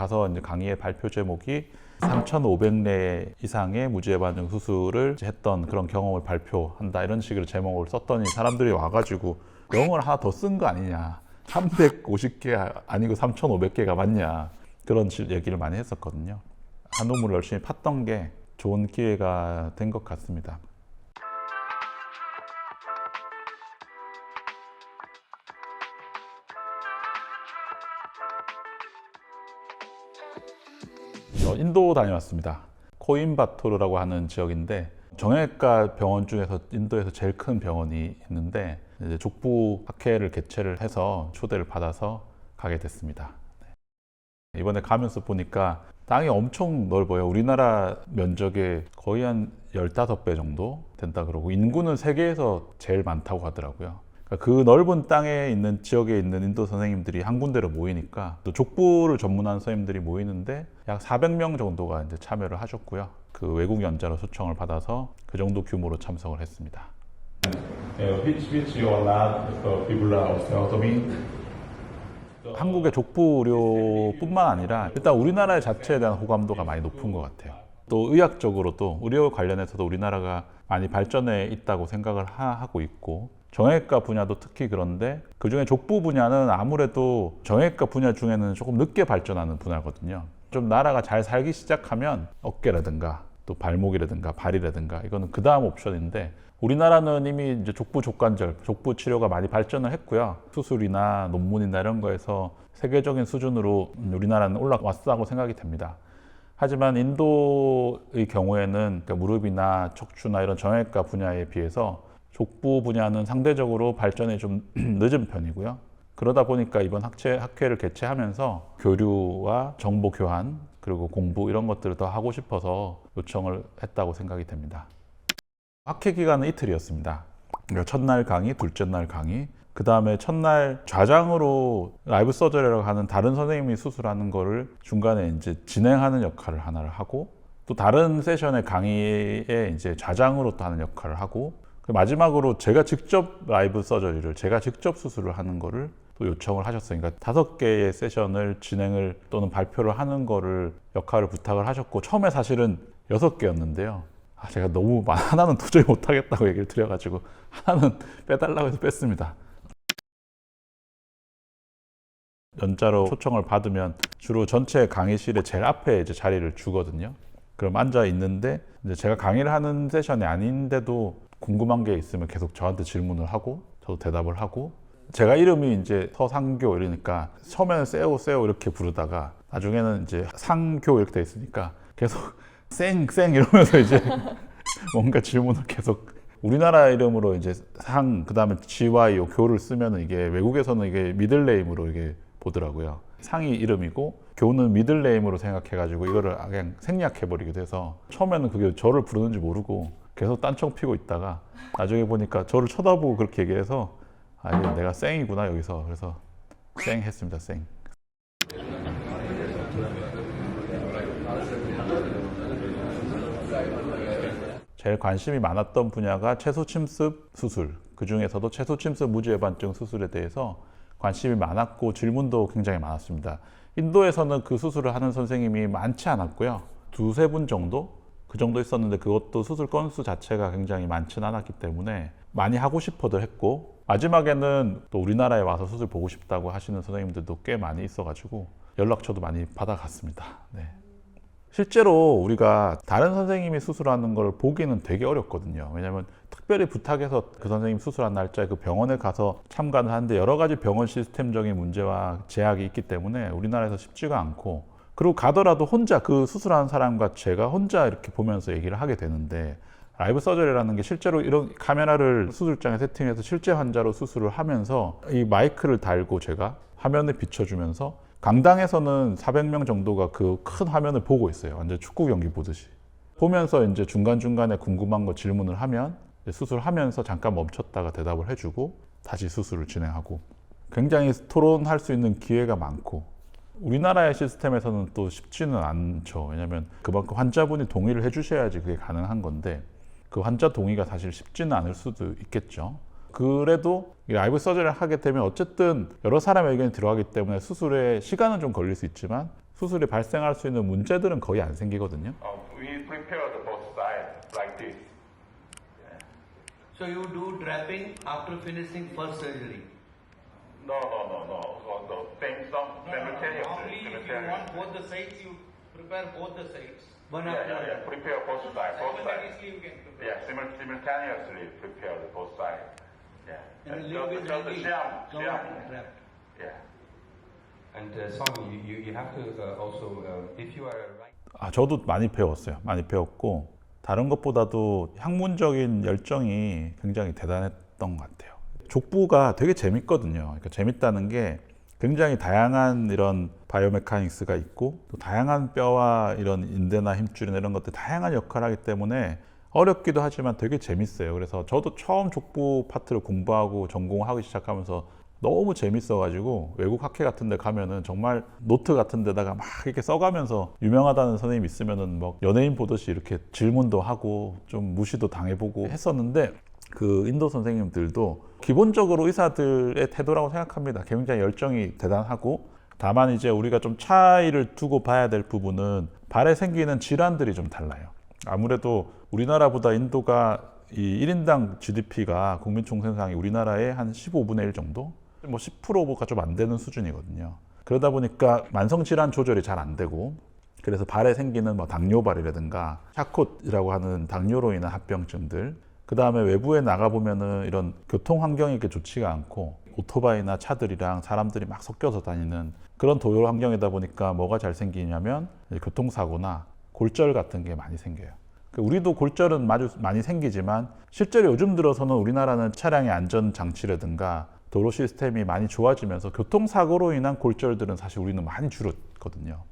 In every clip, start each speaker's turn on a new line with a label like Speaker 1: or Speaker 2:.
Speaker 1: 가서 이제 강의의 발표 제목이 3,500례 이상의 무지해 반증 수술을 했던 그런 경험을 발표한다 이런 식으로 제목을 썼더니 사람들이 와가지고 영어를 하나 더 쓴 거 아니냐, 350개 아니고 3,500개가 맞냐, 그런 얘기를 많이 했었거든요. 한우물을 열심히 팠던 게 좋은 기회가 된 것 같습니다. 인도 다녀왔습니다. 코임바토르라고 하는 지역인데 정형외과 병원 중에서 인도에서 제일 큰 병원이 있는데 이제 족부 학회를 개최를 해서 초대를 받아서 가게 됐습니다. 이번에 가면서 보니까 땅이 엄청 넓어요. 우리나라 면적의 거의 한 15배 정도 된다 그러고 인구는 세계에서 제일 많다고 하더라고요. 그 넓은 땅에 있는 지역에 있는 인도 선생님들이 한 군데로 모이니까 또 족부를 전문한 선생님들이 모이는데 약 400명 정도가 이제 참여를 하셨고요. 그 외국 연자로 초청을 받아서 그 정도 규모로 참석을 했습니다. 한국의 족부 의료뿐만 아니라 일단 우리나라 자체에 대한 호감도가 많이 높은 것 같아요. 또 의학적으로도 의료 관련해서도 우리나라가 많이 발전해 있다고 생각을 하고 있고 정형외과 분야도 특히 그런데 그중에 족부 분야는 아무래도 정형외과 분야 중에는 조금 늦게 발전하는 분야거든요. 좀 나라가 잘 살기 시작하면 어깨라든가 또 발목이라든가 발이라든가 이거는 그 다음 옵션인데 우리나라는 이미 이제 족부 족관절, 족부 치료가 많이 발전을 했고요. 수술이나 논문이나 이런 거에서 세계적인 수준으로 우리나라는 올라왔다고 생각이 됩니다. 하지만 인도의 경우에는 그러니까 무릎이나 척추나 이런 정형외과 분야에 비해서 족부 분야는 상대적으로 발전이 좀 늦은 편이고요. 그러다 보니까 이번 학회를 개최하면서 교류와 정보 교환 그리고 공부 이런 것들을 더 하고 싶어서 요청을 했다고 생각이 됩니다. 학회 기간은 이틀이었습니다. 그러니까 첫날 강의, 둘째 날 강의, 그 다음에 첫날 좌장으로 라이브 서저리라고 하는 다른 선생님이 수술하는 거를 중간에 이제 진행하는 역할을 하나를 하고 또 다른 세션의 강의에 이제 좌장으로 또 하는 역할을 하고 마지막으로 제가 직접 라이브 서저리를 제가 직접 수술을 하는 거를 또 요청을 하셨어요. 그러니까 5개의 세션을 진행을 또는 발표를 하는 거를 역할을 부탁을 하셨고 처음에 사실은 6개였는데요. 제가 너무 하나는 도저히 못하겠다고 얘기를 드려가지고 하나는 빼달라고 해서 뺐습니다. 연자로 초청을 받으면 주로 전체 강의실의 제일 앞에 이제 자리를 주거든요. 그럼 앉아 있는데 이제 제가 강의를 하는 세션이 아닌데도 궁금한 게 있으면 계속 저한테 질문을 하고 저도 대답을 하고 제가 이름이 이제 서상교 이러니까 처음에는 세오 이렇게 부르다가 나중에는 이제 상교 이렇게 돼 있으니까 계속 쌩 이러면서 이제 뭔가 질문을 계속 우리나라 이름으로 이제 상 그다음에 GYO 교를 쓰면은 이게 외국에서는 이게 미들네임으로 이게 보더라고요. 상이 이름이고 교는 미들네임으로 생각해가지고 이거를 그냥 생략해버리기도 해서 처음에는 그게 저를 부르는지 모르고 계속 딴청 피고 있다가 나중에 보니까 저를 쳐다보고 그렇게 얘기해서 이게 내가 쌩이구나 여기서 그래서 쌩 했습니다. 쌩. 제일 관심이 많았던 분야가 채소침습 수술, 그 중에서도 채소침습 무지해반증 수술에 대해서 관심이 많았고 질문도 굉장히 많았습니다. 인도에서는 그 수술을 하는 선생님이 많지 않았고요. 2-3분 정도? 그 정도 있었는데 그것도 수술 건수 자체가 굉장히 많지는 않았기 때문에 많이 하고 싶어도 했고 마지막에는 또 우리나라에 와서 수술 보고 싶다고 하시는 선생님들도 꽤 많이 있어가지고 연락처도 많이 받아갔습니다. 네. 실제로 우리가 다른 선생님이 수술하는 걸 보기는 되게 어렵거든요. 왜냐하면 특별히 부탁해서 그 선생님 수술한 날짜에 그 병원에 가서 참관을 하는데 여러 가지 병원 시스템적인 문제와 제약이 있기 때문에 우리나라에서 쉽지가 않고 그리고 가더라도 혼자 그 수술하는 사람과 제가 혼자 이렇게 보면서 얘기를 하게 되는데 라이브 서저리라는 게 실제로 이런 카메라를 수술장에 세팅해서 실제 환자로 수술을 하면서 이 마이크를 달고 제가 화면에 비춰주면서 강당에서는 400명 정도가 그 큰 화면을 보고 있어요. 완전 축구 경기 보듯이. 보면서 이제 중간중간에 궁금한 거 질문을 하면 수술하면서 잠깐 멈췄다가 대답을 해주고 다시 수술을 진행하고 굉장히 토론할 수 있는 기회가 많고 우리나라의 시스템에서는 또 쉽지는 않죠. 왜냐하면 그만큼 환자분이 동의를 해주셔야지 그게 가능한 건데 그 환자 동의가 사실 쉽지는 않을 수도 있겠죠. 그래도 라이브 서저리를 하게 되면 어쨌든 여러 사람의 의견이 들어가기 때문에 수술에 시간은 좀 걸릴 수 있지만 수술이 발생할 수 있는 문제들은 거의 안 생기거든요.
Speaker 2: We prepare the both sides like this. Yeah.
Speaker 3: So you do draping after finishing first surgery?
Speaker 2: No. So the same simultaneously.
Speaker 3: Normally, if you want both the sides, you prepare both the sides. One
Speaker 2: Yeah,
Speaker 3: after
Speaker 2: yeah. Prepare both sides.
Speaker 3: Simultaneously you can prepare.
Speaker 2: Yeah, simultaneously prepare the both sides. Yeah.
Speaker 3: And the limb is
Speaker 2: just the
Speaker 3: ready,
Speaker 2: sham.
Speaker 3: covered and wrapped.
Speaker 2: Yeah.
Speaker 4: And Swami, you have to also, if you are a right.
Speaker 1: 저도 많이 배웠어요. 많이 배웠고 다른 것보다도 학문적인 열정이 굉장히 대단했던 것 같아요. 족부가 되게 재밌거든요. 그러니까 재밌다는 게 굉장히 다양한 이런 바이오메카닉스가 있고 또 다양한 뼈와 이런 인대나 힘줄이나 이런 것들 다양한 역할을 하기 때문에 어렵기도 하지만 되게 재밌어요. 그래서 저도 처음 족부 파트를 공부하고 전공하기 시작하면서 너무 재밌어가지고 외국 학회 같은 데 가면은 정말 노트 같은 데다가 막 이렇게 써가면서 유명하다는 선생님 있으면은 막 연예인 보듯이 이렇게 질문도 하고 좀 무시도 당해보고 했었는데 그 인도 선생님들도 기본적으로 의사들의 태도라고 생각합니다. 굉장히 열정이 대단하고 다만 이제 우리가 좀 차이를 두고 봐야 될 부분은 발에 생기는 질환들이 좀 달라요. 아무래도 우리나라보다 인도가 이 1인당 GDP가 국민 총생산이 우리나라의 한 15분의 1 정도? 뭐 10%가 좀 안 되는 수준이거든요. 그러다 보니까 만성질환 조절이 잘 안 되고 그래서 발에 생기는 뭐 당뇨발이라든가 샤콧이라고 하는 당뇨로 인한 합병증들 그 다음에 외부에 나가보면은 이런 교통 환경이 이렇게 좋지가 않고 오토바이나 차들이랑 사람들이 막 섞여서 다니는 그런 도로 환경이다 보니까 뭐가 잘 생기냐면 교통사고나 골절 같은 게 많이 생겨요. 우리도 골절은 많이 생기지만 실제로 요즘 들어서는 우리나라는 차량의 안전장치라든가 도로 시스템이 많이 좋아지면서 교통사고로 인한 골절들은 사실 우리는 많이 줄었거든요.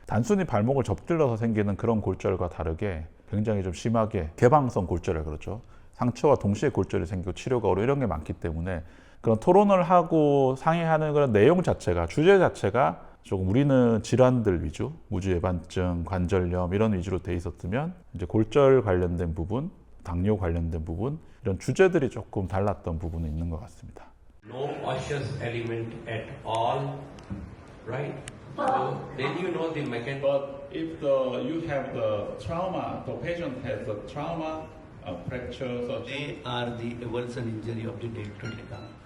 Speaker 1: 단순히 발목을 접질러서 생기는 그런 골절과 다르게 굉장히 좀 심하게 개방성 골절을 그러죠. 상처와 동시에 골절이 생기고 치료가 어려워 이런 게 많기 때문에 그런 토론을 하고 상의하는 그런 내용 자체가 주제 자체가 조금 우리는 질환들 위주, 무주예반증, 관절염 이런 위주로 돼 있었으면 이제 골절 관련된 부분, 당뇨 관련된 부분 이런 주제들이 조금 달랐던 부분이 있는 것 같습니다.
Speaker 5: No osseous element at all, right? So then you know the mechanism.
Speaker 1: But if you have the trauma, the patient has the trauma, fracture,
Speaker 3: They are the avulsion injury of the deltoid ligament.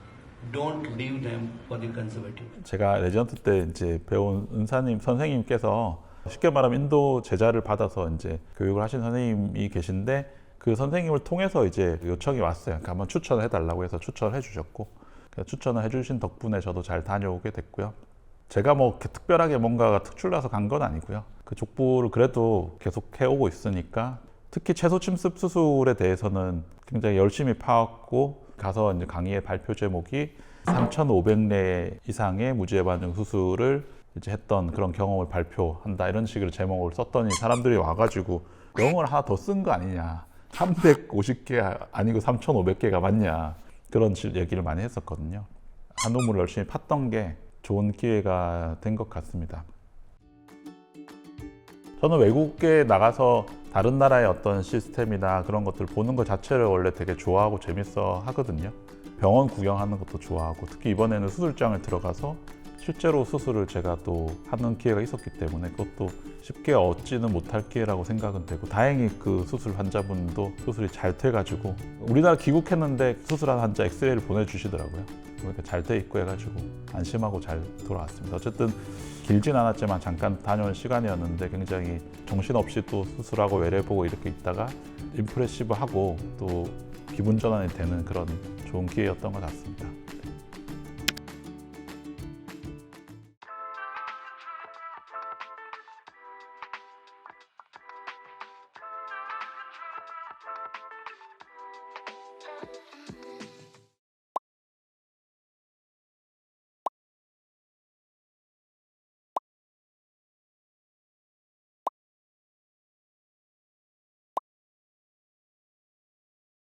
Speaker 3: Don't leave them for the conservative.
Speaker 1: 제가 레지던트 때 이제 배운 은사님 선생님께서 쉽게 말하면 인도 제자를 받아서 이제 교육을 하신 선생님이 계신데 그 선생님을 통해서 이제 요청이 왔어요. 그러니까 한번 추천을 해달라고 해서 추천을 해주셨고 추천을 해주신 덕분에 저도 잘 다녀오게 됐고요. 제가 뭐 특별하게 뭔가가 특출나서 간 건 아니고요. 그 족부를 그래도 계속 해오고 있으니까 특히 채소 침습 수술에 대해서는 굉장히 열심히 파왔고 가서 이제 강의의 발표 제목이 3,500례 이상의 무주예반증 수술을 이제 했던 그런 경험을 발표한다 이런 식으로 제목을 썼더니 사람들이 와가지고 영어를 하나 더 쓴 거 아니냐 350개 아니고 3,500개가 맞냐 그런 얘기를 많이 했었거든요. 한우물을 열심히 팠던 게 좋은 기회가 된 것 같습니다. 저는 외국에 나가서 다른 나라의 어떤 시스템이나 그런 것들 보는 것 자체를 원래 되게 좋아하고 재밌어 하거든요. 병원 구경하는 것도 좋아하고 특히 이번에는 수술장을 들어가서 실제로 수술을 제가 또 하는 기회가 있었기 때문에 그것도 쉽게 얻지는 못할 기회라고 생각은 되고 다행히 그 수술 환자분도 수술이 잘 돼가지고 우리나라 귀국했는데 수술한 환자 엑스레이를 보내주시더라고요. 그러니까 잘 돼 있고 해가지고 안심하고 잘 돌아왔습니다. 어쨌든 길진 않았지만 잠깐 다녀온 시간이었는데 굉장히 정신없이 또 수술하고 외래보고 이렇게 있다가 임프레시브하고 또 기분 전환이 되는 그런 좋은 기회였던 것 같습니다.